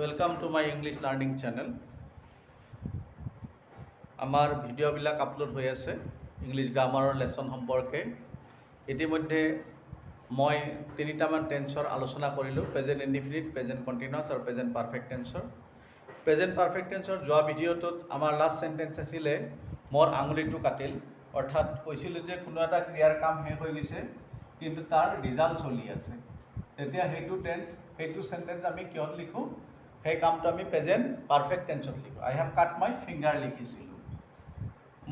Welcome to my English learning channel. আমাৰ ভিডিঅ'বিলাক upload হৈ আছে ইংলিছ গ্ৰামাৰৰ লেসন সম্পৰ্কে। ইতিমধ্যে মই তিনিটামান টেন্সৰ আলোচনা কৰিলোঁ, প্ৰেজেন্ট ইনডিফিনিট, প্ৰেজেন্ট কণ্টিনিউয়াছ আৰু প্ৰেজেন্ট পাৰফেক্ট টেন্সৰ। প্ৰেজেন্ট পাৰফেক্ট টেন্সৰ যোৱা ভিডিঅ'টোত আমাৰ লাষ্ট সেন্টেন্স আছিলে মোৰ আঙুলিটো কাটিল, অৰ্থাৎ কৈছিলোঁ যে কোনো এটা ক্ৰিয়াৰ কাম শেষ হৈ গৈছে কিন্তু তাৰ ৰিজাল্ট চলি আছে। তেতিয়া সেইটো টেন্স, সেইটো সেন্টেন্স আমি কিহত লিখোঁ? সেই কামটো আমি প্ৰেজেন্ট পাৰফেক্ট টেন্সত লিখোঁ। আই হেভ কাট মাই ফিংগাৰ লিখিছিলোঁ।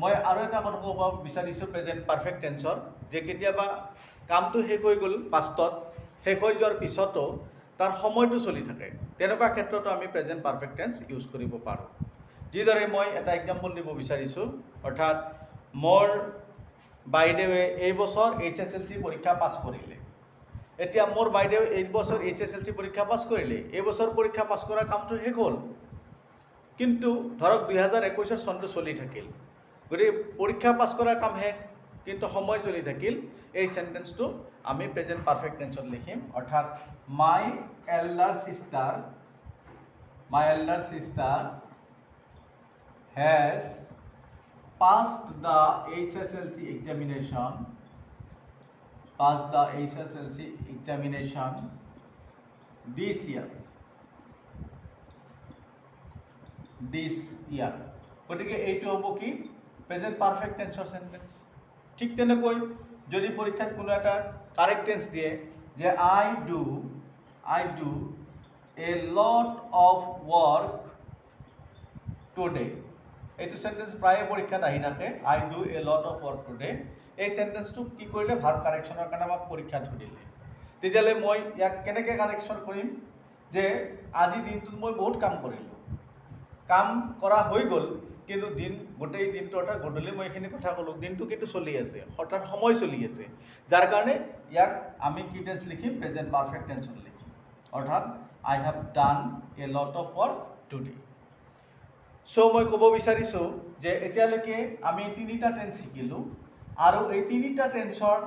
মই আৰু এটা কথা ক'ব বিচাৰিছোঁ প্ৰেজেন্ট পাৰফেক্ট টেন্সৰ, যে কেতিয়াবা কামটো শেষ হৈ গ'ল পাষ্টত, শেষ হৈ যোৱাৰ পিছতো তাৰ সময়টো চলি থাকে, তেনেকুৱা ক্ষেত্ৰতো আমি প্ৰেজেন্ট পাৰফেক্ট টেন্স ইউজ কৰিব পাৰোঁ। যিদৰে মই এটা এক্সাম্পল দিব বিচাৰিছোঁ, অৰ্থাৎ মোৰ বাইদেৱে এই বছৰ HSLC পৰীক্ষা পাছ কৰিলে। এতিয়া মোৰ বাইদেউ এই বছৰ HSLC পৰীক্ষা পাছ কৰিলে, এই বছৰ পৰীক্ষা পাছ কৰা কামটো শেষ হ'ল, কিন্তু ধৰক 2021 চনটো চলি থাকিল, গতিকে পৰীক্ষা পাছ কৰা কাম শেষ কিন্তু সময় চলি থাকিল। এই সেন্টেন্সটো আমি প্ৰেজেন্ট পাৰফেক্ট টেন্সত লিখিম, অৰ্থাৎ মাই elder সিস্টাৰ has passed the HSLC examination this year. গতিকে এইটো হ'ব কি? প্ৰেজেন্ট পাৰফেক্ট টেন্সৰ সেন্টেন্স। ঠিক তেনেকৈ যদি পৰীক্ষাত কোনো এটা কাৰেক্ট টেন্স দিয়ে, যে I do a lot of work today, এইটো সেন্টেন্স প্ৰায়ে পৰীক্ষাত আহি থাকে, I do a lot of work today. এই সেন্টেন্সটো কি কৰিলে? ভাৰ্ব কাৰেকশ্যনৰ কাৰণে আমাক পৰীক্ষাত সুধিলে, তেতিয়াহ'লে মই ইয়াক কেনেকৈ কাৰেকশ্যন কৰিম? যে আজি দিনটোত মই বহুত কাম কৰিলোঁ, কাম কৰা হৈ গ'ল কিন্তু গোটেই দিনটো অৰ্থাৎ গধূলি মই এইখিনি কথা ক'লোঁ, দিনটো কিন্তু চলি আছে, অৰ্থাৎ সময় চলি আছে, যাৰ কাৰণে ইয়াক আমি কি টেন্স লিখিম? প্ৰেজেন্ট পাৰফেক্ট টেন্সত লিখিম, অৰ্থাৎ I have done a lot of work today. চ' মই ক'ব বিচাৰিছোঁ যে এতিয়ালৈকে আমি তিনিটা টেন্স শিকিলোঁ, আৰু এই তিনিটা টেন্সৰ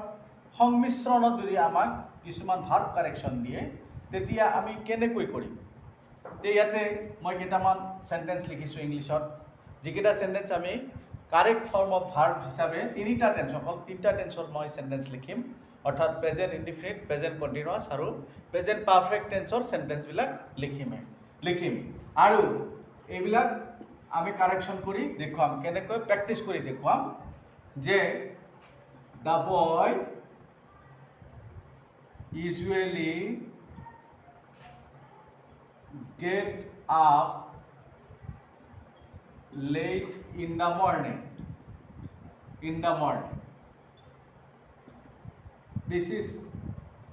সংমিশ্ৰণত যদি আমাক কিছুমান ভাৰ্ব কাৰেকশ্যন দিয়ে, তেতিয়া আমি কেনেকৈ কৰিম? ইয়াতে মই কেইটামান সেন্টেন্স লিখিছোঁ ইংলিছত, যিকেইটা সেন্টেন্স আমি কাৰেক্ট ফৰ্ম অফ ভাৰ্ব হিচাপে তিনিটা টেন্স, অকল তিনিটা টেন্সত মই সেন্টেন্স লিখিম, অৰ্থাৎ প্ৰেজেন্ট ইনডিফিনিট, প্ৰেজেন্ট কণ্টিনিউয়াছ আৰু প্ৰেজেন্ট পাৰফেক্ট টেন্সৰ সেন্টেন্সবিলাক লিখিম। আৰু এইবিলাক আমি কাৰেকশ্যন কৰি দেখুৱাম, কেনেকৈ প্ৰেক্টিছ কৰি দেখুৱাম। যে the boy usually get up late in the morning. This is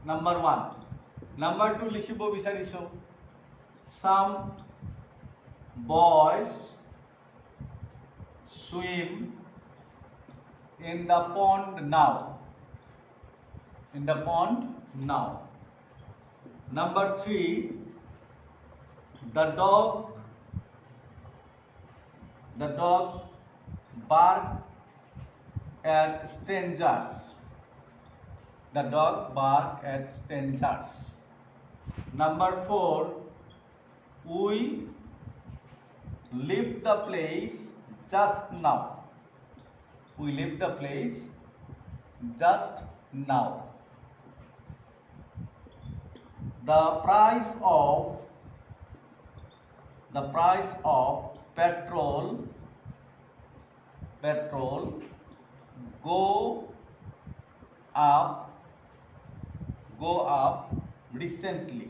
number 1. Number 2 লিখিব বিচাৰিছোঁ, some boys swim in the pond now. Number 3, the dog bark at strangers. Number 4, we leave the place just now. The price of petrol go up recently.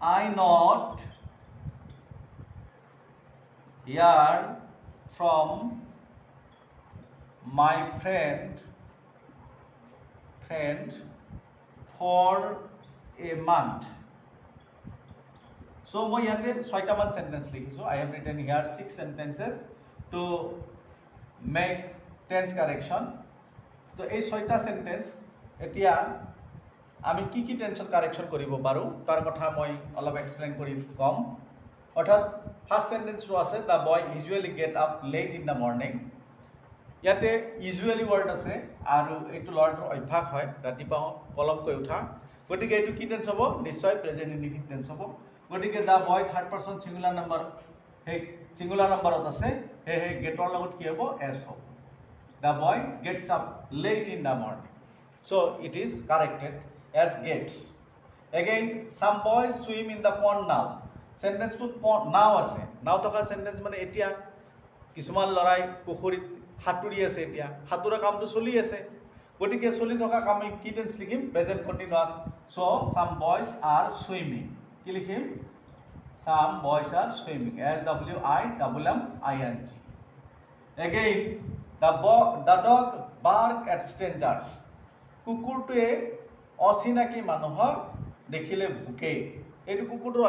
I not hear from my friend for a month. So মই ইয়াতে 6টামান sentence লিখিছোঁ। I have written here 6 sentences to make tense correction. তো এই 6টা sentence এতিয়া আমি কি টেন্সত correction কৰিব পাৰোঁ তাৰ কথা মই অলপ এক্সপ্লেইন কৰি ক'ম। অৰ্থাৎ ফাৰ্ষ্ট সেন্টেন্সটো আছে, the boy usually get up late in the morning. ইয়াতে ইউজুৱেলি ৱৰ্ড আছে আৰু এইটো ল'ৰাটোৰ অভ্যাস হয় ৰাতিপুৱা পলমকৈ উঠা। গতিকে এইটো কি টেন্স হ'ব নিশ্চয় প্ৰেজেন্ট ইনডিফিনিট টেন্স হ'ব গতিকে দা বয় থাৰ্ড পাৰ্চন সিঙ্গুলাৰ নাম্বাৰ সেই সিঙ্গুলাৰ নাম্বাৰত আছে হে গেটৰ লগত কি হ'ব এছ হ'ব the boy gets up late in the morning so it is corrected as gets again some boys swim in the pond now sentence to pond now ase now থকা sentence মানে এতিয়া কিছুমান লৰাই পুখুৰীত হাতুৰি আছে এতিয়া হাতুৰা কামটো চলি আছে গতিকে চলি থকা কাম কি টেন্স লিখিম present continuous so some boys are swimming কি লিখিম some boys are swimming s w I m m I n g again the dog bark at strangers কুকুৰটোৱে অচিনাকি মানুহক দেখিলে ভুকে এইটো কুকুৰটোৰ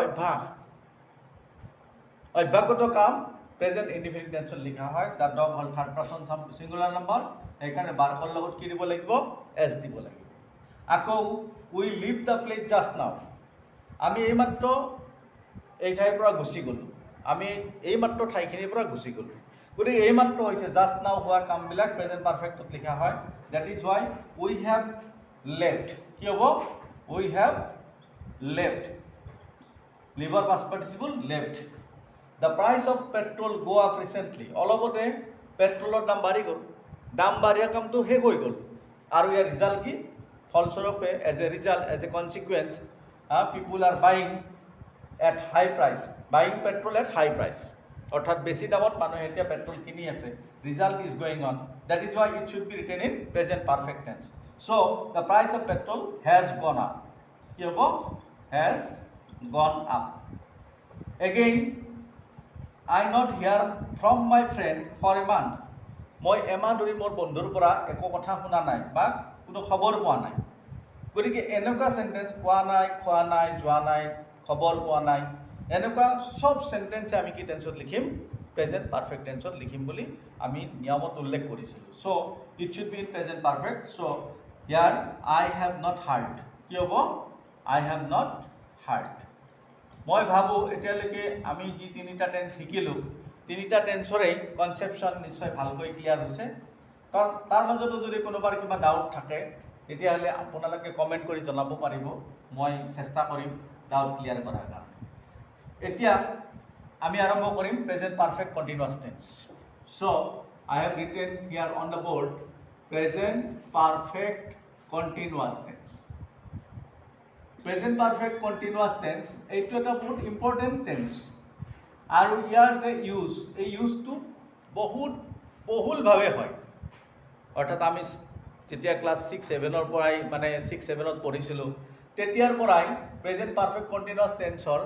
অভ্যাসগত কাম প্ৰেজেন্ট ইনডিফিনিট টেন্সত লিখা হয় দা ডগ হল থাৰ্ড পাৰ্চন সিঙ্গুলাৰ নাম্বাৰ সেইকাৰণে বাৰ্কৰ লগত কি দিব লাগিব এছ দিব লাগিব আকৌ we leave the place just now আমি এইমাত্ৰ এই ঠাইৰ পৰা গুচি গ'লোঁ আমি এইমাত্ৰ ঠাইখিনিৰ পৰা গুচি গ'লোঁ গতিকে এইমাত্ৰ হৈছে জাষ্ট নাও হোৱা কামবিলাক প্ৰেজেন্ট পাৰফেক্টত লিখা হয় that is why we have left কি হ'ব উই হেভ লেফ্ট লিভৰ past participle left the price of petrol go up recently অলপতে পেট্ৰলৰ দাম বাঢ়ি গ'ল দাম বাঢ়িয়া কামটো শেষ হৈ গ'ল আৰু ইয়াৰ ৰিজাল্ট কি ফলস্বৰূপে as a result as a consequence people are buying at high price buying petrol at high price অৰ্থাৎ বেছি দামত মানুহে এতিয়া পেট্ৰল কিনি আছে result is going on that is why it should be written in present perfect tense so' the price of petrol has gone up কি হ'ব has gone up again I not hear from my friend for a month মই এমাহ ধৰি মোৰ বন্ধুৰ পৰা একো কথা শুনা নাই বা কোনো খবৰ পোৱা নাই গতিকে এনেকুৱা চেণ্টেঞ্চ পোৱা নাই খোৱা নাই যোৱা নাই খবৰ পোৱা নাই এনেকুৱা সব সেন্টেন্স আমি কি টেন্সত লিখিম প্ৰেজেন্ট পাৰফেক্ট টেন্সত লিখিম বুলি আমি নিয়মত উল্লেখ কৰিছিল so it should be in present perfect so here I have not heard কি হ'ব আই হ্যাভ নট হাৰ্ড মই ভাবো এতিয়ালৈকে আমি যি তিনিটা টেন্স শিকিলো তিনিটা টেন্সৰে কনসেপশন নিশ্চয় ভালকৈ ক্লিয়াৰ হৈছে তাৰ মাজতো যদি কোনোবাৰ কিবা ডাউট থাকে তেতিয়াহ'লে আপোনালোকে কমেন্ট কৰি জনাব পাৰিব মই চেষ্টা কৰিম ডাউট ক্লিয়াৰ কৰাৰ কাৰণে এতিয়া আমি আৰম্ভ কৰিম present perfect continuous tense so I have written here on the board present perfect continuous tense present perfect continuous tense এইটো এটা বহুত ইম্পৰ্টেণ্ট টেন্স আৰু ইয়াৰ যে এই ইউজটো বহুত বহুলভাৱে হয় অৰ্থাৎ আমি যেতিয়া ক্লাছ 6-7 পৰাই মানে 6-7 পঢ়িছিলোঁ তেতিয়াৰ পৰাই প্ৰেজেন্ট পাৰফেক্ট কন্টিনিউয়াস টেন্সৰ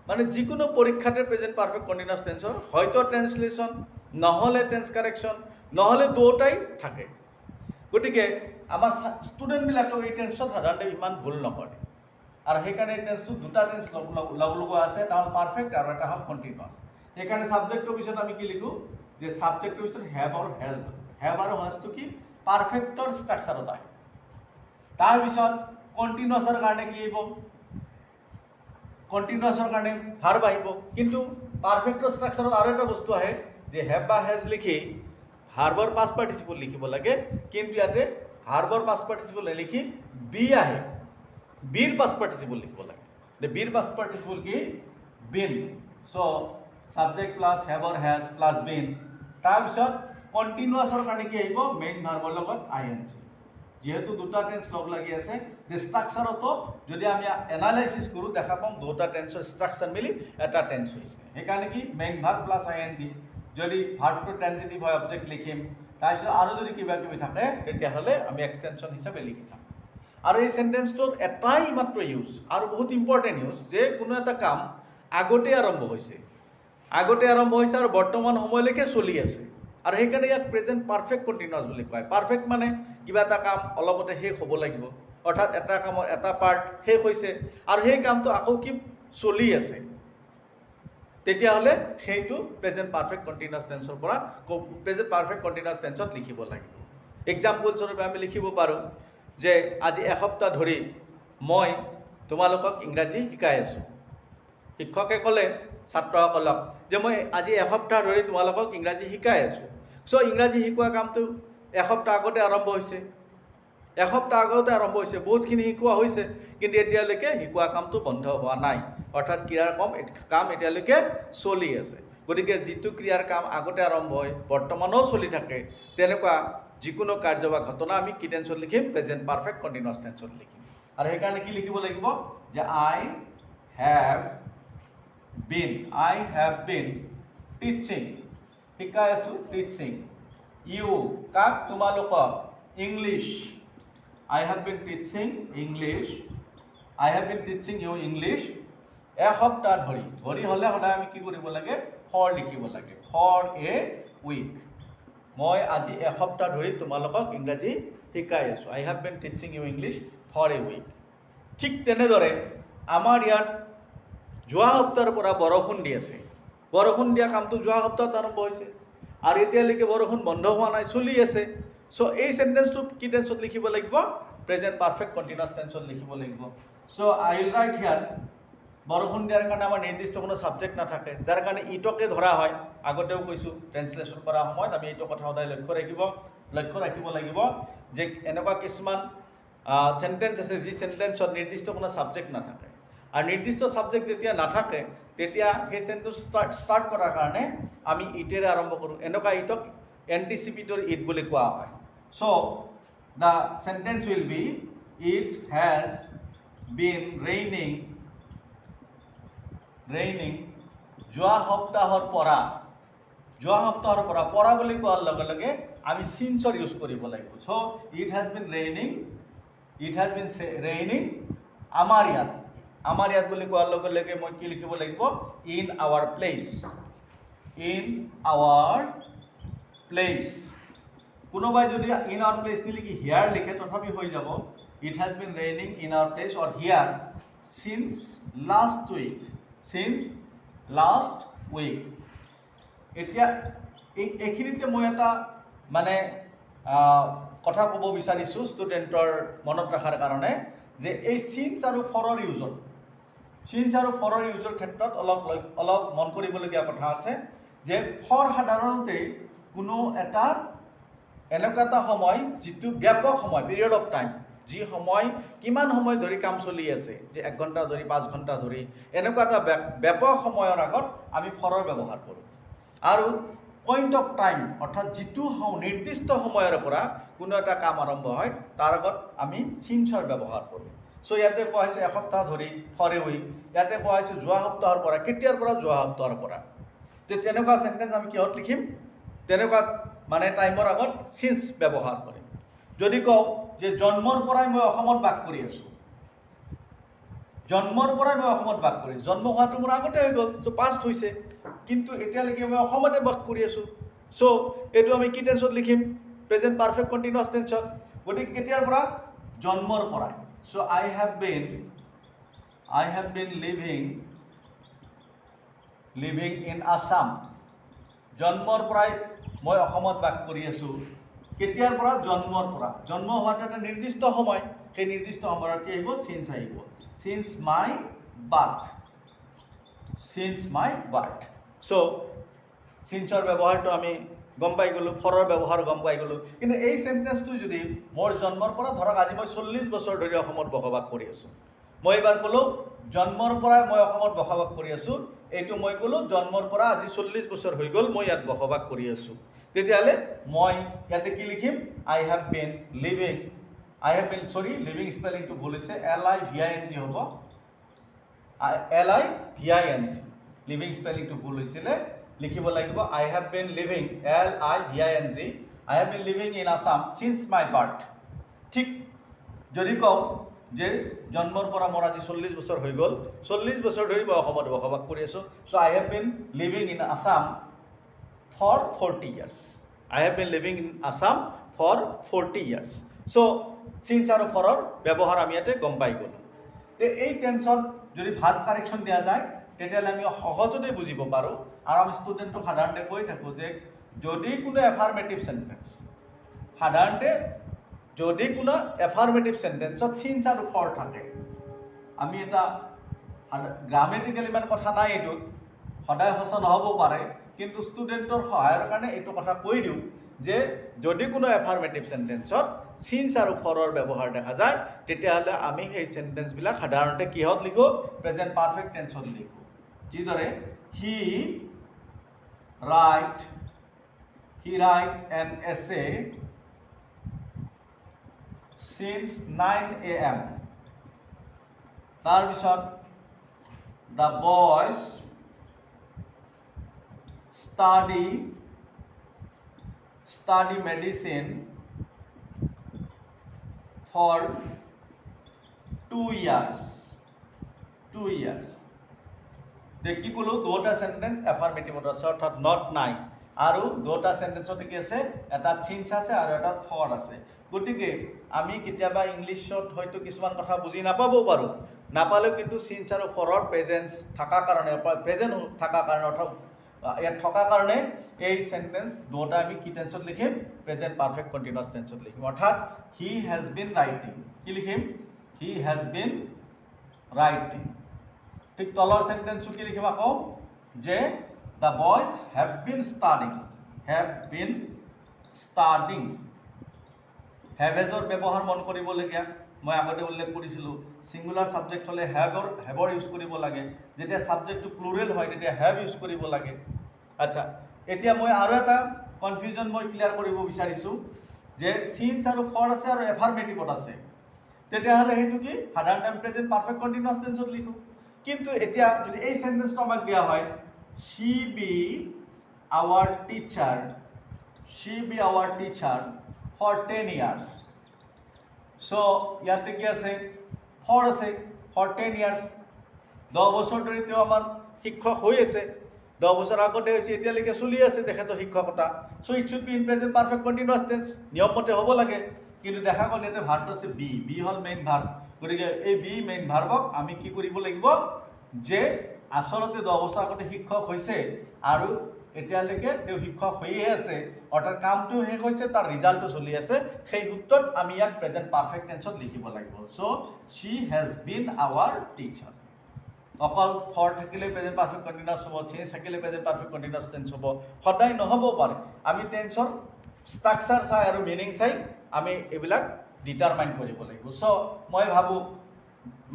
মানে যিকোনো পৰীক্ষাতে প্ৰেজেন্ট পাৰফেক্ট কন্টিনিউয়াস টেন্সৰ হয়তো ট্ৰান্সলেশন নহলে টেন্স কাৰেকশন নহলে দুটাই থাকে গতিকে আমাৰ ষ্টুডেন্ট বিলাকে এই টেন্সত সাধাৰণতে ইমান ভুল নকৰে আৰু সেইকাৰণে এই টেন্সটো দুটা টেন্স লগোৱা আছে এটা হ'ল পাৰফেক্ট আৰু এটা হ'ল কন্টিনিউয়াস সেইকাৰণে সাবজেক্টৰ পিছত আমি কি লিখো যে সাবজেক্টৰ পিছত হ্যাভ আৰু হেজটো কি পাৰফেক্টৰ ষ্ট্ৰাকচাৰত আহে তাৰ পিছত কন্টিনিউয়াসৰ কাৰণে কি আহিব কন্টিনিউয়াসৰ কাৰণে ভাৰ্ব আহিব কিন্তু পাৰফেক্টৰ ষ্ট্ৰাকচাৰত আৰু এটা বস্তু আহে যে হ্যাভ বা হেজ লিখি ভাৰ্বৰ পাষ্ট পাৰ্টিসিপল লিখিব লাগে কিন্তু ইয়াতে ভাৰ্বৰ পাষ্ট পাৰ্টিসিপল লিখি বি আহে বিৰ পাষ্ট পাৰ্টিসিপল লিখিব লাগে তে বিৰ পাষ্ট পাৰ্টিসিপল কি been so subject plus have or has plus been তাৰ পিছত কন্টিনিউয়াসৰ কাৰণে কি আহিব মেইন ভাৰ্বৰ লগত আইএনজি যেহেতু দুটা টেন্স লগ লাগি আছে যে স্ট্ৰাকচাৰতো যদি আমি এনালাইসিস কৰো দেখা পাম দুটা টেন্সৰ স্ট্ৰাকচাৰ মিলি এটা টেন্স হৈছে সেইকাৰণে কি মেইন ভাৰ্ব প্লাস আইএনজি যদি ভাৰ্বটো ট্ৰানজিটিভ হয় অবজেক্ট লিখিম তাৰপিছত আৰু যদি কিবা কিবি থাকে তেতিয়াহ'লে আমি এক্সটেনশন হিচাপে লিখি থাম আৰু এই সেন্টেন্সটোৰ এটাই মাত্ৰ ইউজ আৰু বহুত ইম্পৰ্টেন্ট ইউজ যে কোনো এটা কাম আগতে আৰম্ভ হৈছে আৰু বৰ্তমান সময়লৈকে চলি আছে আৰু সেইকাৰণে ইয়াক প্ৰেজেন্ট পাৰফেক্ট কন্টিনিউয়াস বুলি কয় পাৰফেক্ট মানে কিবা এটা কাম অলপতে শেষ হ'ব লাগিব অৰ্থাৎ এটা কামৰ এটা পাৰ্ট শেষ হৈছে আৰু সেই কামটো আকৌ কি চলি আছে তেতিয়াহ'লে সেইটো প্ৰেজেন্ট পাৰফেক্ট কন্টিনিউয়াস টেন্সৰ পৰা প্ৰেজেন্ট পাৰফেক্ট কন্টিনিউয়াস টেন্সত লিখিব লাগিব এক্সাম্পল স্বৰূপে আমি লিখিব পাৰোঁ যে আজি এসপ্তাহ ধৰি মই তোমালোকক ইংৰাজী শিকাই আছোঁ শিক্ষকে ক'লে ছাত্ৰসকলক যে মই আজি এসপ্তাহ ধৰি তোমালোকক ইংৰাজী শিকাই আছোঁ সো ইংৰাজী শিকোৱা কামটো এসপ্তাহ আগতে আৰম্ভ হৈছে এসপ্তাহ আগতে আৰম্ভ হৈছে, বহুতখিনি শিকোৱা হৈছে, কিন্তু এতিয়ালৈকে শিকোৱা কামটো বন্ধ হোৱা নাই। অৰ্থাৎ ক্ৰিয়াৰ কাম এতিয়ালৈকে চলি আছে। গতিকে যিটো ক্ৰিয়াৰ কাম আগতে আৰম্ভ হয় বৰ্তমানেও চলি থাকে, তেনেকুৱা যিকোনো কাৰ্য বা ঘটনা আমি কি টেন্সত লিখিম? প্ৰেজেণ্ট পাৰফেক্ট কণ্টিনিউৱাছ টেন্সত লিখিম। আৰু সেইকাৰণে কি লিখিব লাগিব? যে আই হেভ বিন টিচিং, শিকাই আছোঁ, টিচিং ইউ, কাক? তোমালোকক, English. I have been teaching English. I have been teaching you English. এসপ্তাহ ধৰি, ধৰি হ'লে সদায় আমি কি কৰিব লাগে? ফৰ লিখিব লাগে, ফৰ এ উইক। মই আজি এসপ্তাহ ধৰি তোমালোকক ইংৰাজী শিকাই আছোঁ। I have been teaching you English for a week. ঠিক তেনেদৰে আমাৰ ইয়াত যোৱা সপ্তাহৰ পৰা বৰষুণ দি আছে। বৰষুণ দিয়া কামটো যোৱা সপ্তাহত আৰম্ভ হৈছে আৰু এতিয়ালৈকে বৰষুণ বন্ধ হোৱা নাই, চলি আছে। চ' এই সেন্টেন্সটো কি টেন্সত লিখিব লাগিব? প্ৰেজেণ্ট পাৰফেক্ট কণ্টিনিউৱাছ টেন্সত লিখিব লাগিব। চ' আই উইল ৰাইট হিয়াৰ, বৰষুণ দিয়াৰ কাৰণে আমাৰ নিৰ্দিষ্ট কোনো ছাবজেক্ট নাথাকে, যাৰ কাৰণে ইটকে ধৰা হয়। আগতেও কৈছোঁ, ট্ৰেন্সলেশ্যন কৰাৰ সময়ত আমি এইটো কথা সদায় লক্ষ্য ৰাখিব লাগিব যে এনেকুৱা কিছুমান সেন্টেন্স আছে যি সেন্টেন্সত নিৰ্দিষ্ট কোনো ছাবজেক্ট নাথাকে। আৰু নিৰ্দিষ্ট ছাবজেক্ট যেতিয়া নাথাকে তেতিয়া সেই সেন্টেন্স ষ্টাৰ্ট কৰাৰ কাৰণে আমি ইটেৰে আৰম্ভ কৰোঁ। এনেকুৱা ইটক এণ্টিচিপিটৰ ইট বুলি কোৱা হয়। চ' the sentence will be, it has been raining যোৱা সপ্তাহৰ পৰা। যোৱা সপ্তাহৰ পৰা বুলি কোৱাৰ লগে লগে আমি সিন্সৰ ইউজ কৰিব লাগিব। চ' it has been raining আমাৰ ইয়াত বুলি কোৱাৰ লগে লগে মই কি লিখিব লাগিব? in our place। কোনোবাই যদি ইন আৱাৰ প্লেচ নিলিখি হিয়াৰ লিখে তথাপি হৈ যাব। It has been raining in our place or here since last week. এতিয়া এইখিনিতে মই এটা মানে কথা ক'ব বিচাৰিছোঁ ষ্টুডেণ্টৰ মনত ৰখাৰ কাৰণে, যে এই সিন্স আৰু ফৰৰ ইউজৰ ক্ষেত্ৰত অলপ মন কৰিবলগীয়া কথা আছে। যে ফৰ সাধাৰণতে কোনো এটা এনেকুৱা এটা সময় যিটো ব্যাপক সময়, পিৰিয়ড অফ টাইম, যি সময় কিমান সময় ধৰি কাম চলি আছে, যে 1 ঘণ্টা ধৰি 5 ঘণ্টা ধৰি, এনেকুৱা এটা ব্যাপক সময়ৰ আগত আমি ফৰৰ ব্যৱহাৰ কৰোঁ। আৰু পইণ্ট অফ টাইম অৰ্থাৎ যিটো নিৰ্দিষ্ট সময়ৰ পৰা কোনো এটা কাম আৰম্ভ হয় তাৰ আগত আমি সিন্সৰ ব্যৱহাৰ কৰোঁ। চ' ইয়াতে কোৱা হৈছে এসপ্তাহ ধৰি, ফৰ এ উইক। ইয়াতে কোৱা হৈছে যোৱা সপ্তাহৰ পৰা, কেতিয়াৰ পৰা? যোৱা সপ্তাহৰ পৰা। তেনেকুৱা সেন্টেন্স আমি কিহত লিখিম? তেনেকুৱা মানে টাইমৰ আগত সিন্স ব্যৱহাৰ কৰিম। যদি কওঁ যে জন্মৰ পৰাই মই অসমত বাস কৰি আছোঁ, জন্ম হোৱাটো মোৰ আগতে হৈ গ'ল, চ' পাষ্ট হৈছে, কিন্তু এতিয়ালৈকে মই অসমতে বাস কৰি আছোঁ। চ' এইটো আমি কি টেন্সত লিখিম? প্ৰেজেণ্ট পাৰফেক্ট কণ্টিনিউৱাছ টেন্সত। গতিকে কেতিয়াৰ পৰা? জন্মৰ পৰাই। চ' I have been living in Assam। জন্মৰ পৰাই মই অসমত বাস কৰি আছোঁ। কেতিয়াৰ পৰা? জন্মৰ পৰা। জন্ম হোৱাটো এটা নিৰ্দিষ্ট সময়, সেই নিৰ্দিষ্ট সময়ত কি আহিব? সিন্স আহিব। সিন্স মাই বাৰ্থ। চ' সিন্সৰ ব্যৱহাৰটো আমি গম পাই গ'লোঁ, ফৰৰ ব্যৱহাৰ গম পাই গ'লোঁ। কিন্তু এই সেন্টেন্সটো যদি মোৰ জন্মৰ পৰা, ধৰক আজি মই 40 বছৰ ধৰি অসমত বসবাস কৰি আছোঁ, মই এইবাৰ ক'লোঁ জন্মৰ পৰাই মই অসমত বসবাস কৰি আছোঁ, এইটো মই ক'লোঁ জন্মৰ পৰা আজি 40 বছৰ হৈ গ'ল মই ইয়াত বসবাস কৰি আছোঁ। তেতিয়াহ'লে মই ইয়াতে কি লিখিম? লিভিং স্পেলিংটো ভুল হৈছে, LIVING হ'ব। LIVING, লিভিং স্পেলিংটো ভুল হৈছিলে, লিখিব লাগিব I have been living, LIVING, I have been living in Assam since my birth। ঠিক যদি কওঁ যে জন্মৰ পৰা মোৰ আজি 40 বছৰ হৈ গ'ল, 40 বছৰ ধৰি মই অসমত বসবাস কৰি আছোঁ। চ' I have been living in Assam for 40 years। So' since আৰু ফৰৰ ব্যৱহাৰ আমি ইয়াতে গম পাই গ'লোঁ। এই টেন্সত যদি ভাৰ্ব কাৰেকশ্যন দিয়া যায় তেতিয়াহ'লে আমি সহজতে বুজিব পাৰোঁ। আৰু আমি ষ্টুডেণ্টক সাধাৰণতে কৈ থাকোঁ যে যদি কোনো এফাৰ্মেটিভ সেন্টেন্সত সিন্স আৰু ফৰ থাকে, আমি এটা গ্ৰামেটিকেল ইমান কথা নাই এইটোত, সদায় সঁচা নহ'ব পাৰে, কিন্তু ষ্টুডেণ্টৰ সহায়ৰ কাৰণে এইটো কথা কৈ দিওঁ যে যদি কোনো এফাৰ্মেটিভ চেণ্টেন্সত সিন্স আৰু ফৰৰ ব্যৱহাৰ দেখা যায় তেতিয়াহ'লে আমি সেই চেণ্টেন্সবিলাক সাধাৰণতে কিহত লিখোঁ প্ৰেজেণ্ট পাৰফেক্ট টেন্সত লিখোঁ যিদৰে হি write an essay since 9 AM তাৰপিছত the boys study medicine for 2 years দেখি ক'লো দুটা সেন্টেন্স এফাৰ্মেটিভত আছে অৰ্থাৎ নট নাই আৰু দুটা সেন্টেন্সত কি আছে এটা চিন্স আছে আৰু এটা ফৰ আছে গতিকে আমি কেতিয়াবা ইংলিছত হয়তো কিছুমান কথা বুজি নাপাবও পাৰোঁ নাপালেও কিন্তু চিন্স আৰু ফৰৰ প্ৰেজেন্স থকা কাৰণে প্ৰেজেন্ট থকা কাৰণে অৰ্থাৎ ইয়াত থকা কাৰণে এই সেন্টেন্স দুটা আমি কি টেন্সত লিখিম প্ৰেজেন্ট পাৰফেক্ট কন্টিনিউয়াছ টেন্সত লিখিম অৰ্থাৎ হি হ্যাজ বিন ৰাইটিং কি লিখিম হি হ্যাজ বিন ৰাইটিং ঠিক তলৰ সেন্টেন্সটো কি লিখিম আকৌ যে the boys have been studying have এজৰ ব্যৱহাৰ মন কৰিবলগীয়া মই আগতে উল্লেখ কৰিছিলোঁ সিঙ্গুলাৰ সাবজেক্ট হলে হেভৰ ইউজ কৰিব লাগে যেতিয়া সাবজেক্টটো প্লুৰেল হয় তেতিয়া হেভ ইউজ কৰিব লাগে আচ্ছা এতিয়া মই আৰু এটা কনফিউজন মই ক্লিয়াৰ কৰিব বিচাৰিছোঁ যে সিন্স আৰু ফৰ আছে আৰু এফাৰ্মেটিভত আছে তেতিয়াহ'লে সেইটো কি সাধাৰণ টাইম প্ৰেজেন্ট পাৰফেক্ট কন্টিনিউয়াছ টেন্সত লিখো কিন্তু এতিয়া যদি এই সেন্টেন্সটো আমাক দিয়া হয় she be our teacher for 10 years so ইয়াতে কি আছে for আছে for 10 years 10 বছৰ ধৰি তেওঁ আমাৰ শিক্ষক হৈ আছে 10 বছৰ আগতে হৈছে এতিয়ালৈকে চলি আছে তেখেতৰ শিক্ষকতা so it should be in present perfect continuous tense নিয়ম মতে হ'ব লাগে কিন্তু দেখা গ'ল ইয়াতে ভাৰ্ব আছে বি হল মেইন ভাৰ্ব গতিকে এই বি মেইন ভাৰ্বক আমি কি কৰিব লাগিব যে আসলতে 10 বছৰ আগতে শিক্ষক হৈছে আৰু এতিয়ালৈকে তেওঁ শিক্ষক হৈয়ে আছে অৰ্থাৎ কামটো শেষ হৈছে তাৰ ৰিজাল্টটো চলি আছে সেই সূত্ৰত আমি ইয়াক প্ৰেজেন্ট পাৰফেক্ট টেন্সত লিখিব লাগিব so she has been our teacher অকল ফৰ থাকিলে প্ৰেজেন্ট পাৰফেক্ট কন্টিনিউয়াছ হ'ব চেঞ্জ থাকিলে প্ৰেজেন্ট পাৰফেক্ট কন্টিনিউয়াছ টেন্স হ'ব সদায় নহ'ব পাৰে আমি টেন্সৰ ষ্ট্ৰাকচাৰ চাই আৰু মিনিং চাই আমি এইবিলাক ডিটাৰমাইন কৰিব লাগিব সো মই ভাবো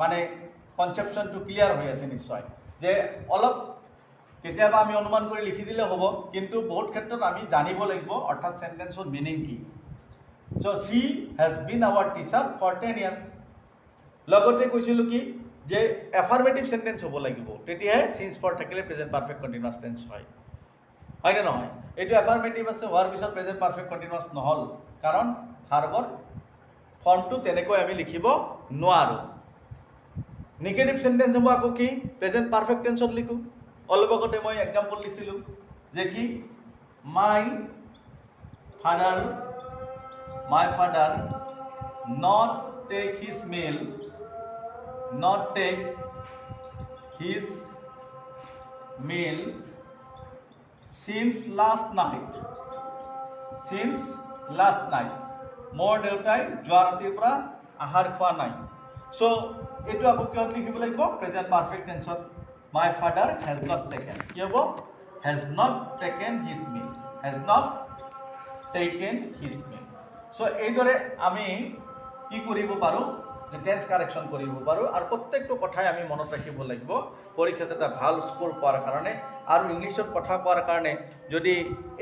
মানে কনসেপচনটো ক্লিয়াৰ হৈ আছে নিশ্চয় যে অলপ কেতিয়াবা আমি অনুমান কৰি লিখি দিলে হ'ব কিন্তু বহুত ক্ষেত্ৰত আমি জানিব লাগিব অৰ্থাৎ সেন্টেন্সৰ মিনিং কি so she has been our teacher for 10 years লগতে কৈছিলোঁ কি যে এফাৰ্মেটিভ সেন্টেন্স হ'ব লাগিব তেতিয়াহে সিন্স ফৰ থাকিলে প্ৰেজেন্ট পাৰফেক্ট কন্টিনিউয়াছ টেন্স হয় হয়নে নহয় এইটো এফাৰ্মেটিভ আছে হোৱাৰ পিছত প্ৰেজেন্ট পাৰফেক্ট কন্টিনিউয়াছ নহ'ল কাৰণ ভাৰ্বৰ ফৰ্মটো তেনেকৈ আমি লিখিব নোৱাৰোঁ নেগেটিভ সেন্টেন্স হ'ব আকৌ কি প্ৰেজেন্ট পাৰফেক্ট টেন্সত লিখো অলপ আগতে মই এক্সাম্পল দিছিলোঁ যে কি my father not take his meal since last night মোৰ দেউতাই যোৱা ৰাতিৰ পৰা আহাৰ খোৱা নাই সো এইটো আকৌ কিহত লিখিব লাগিব প্ৰেজেন্ট পাৰফেক্ট টেন্সত my father has not taken কি হ'ব has not taken his meal so এইদৰে আমি কি কৰিব পাৰোঁ যে টেন্স কাৰেকশ্যন কৰিব পাৰোঁ আৰু প্ৰত্যেকটো কথাই আমি মনত ৰাখিব লাগিব পৰীক্ষাত এটা ভাল স্ক'ৰ পোৱাৰ কাৰণে আৰু ইংলিছত কথা কোৱাৰ কাৰণে যদি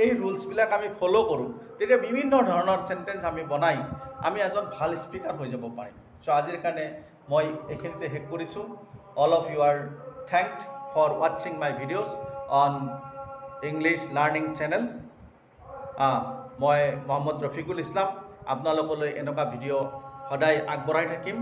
এই ৰুলছবিলাক আমি ফ'ল' কৰোঁ তেতিয়া বিভিন্ন ধৰণৰ চেণ্টেন্স আমি বনাই আমি এজন ভাল স্পীকাৰ হৈ যাব পাৰিম সো আজিৰ কাৰণে মই এইখিনিতে শেষ কৰিছোঁ all of you are thanked for watching my videos on English learning channel মই মোহাম্মদ ৰফিকুল ইছলাম আপোনালোকলৈ এনেকুৱা ভিডিঅ' সদায় আগবঢ়াই থাকিম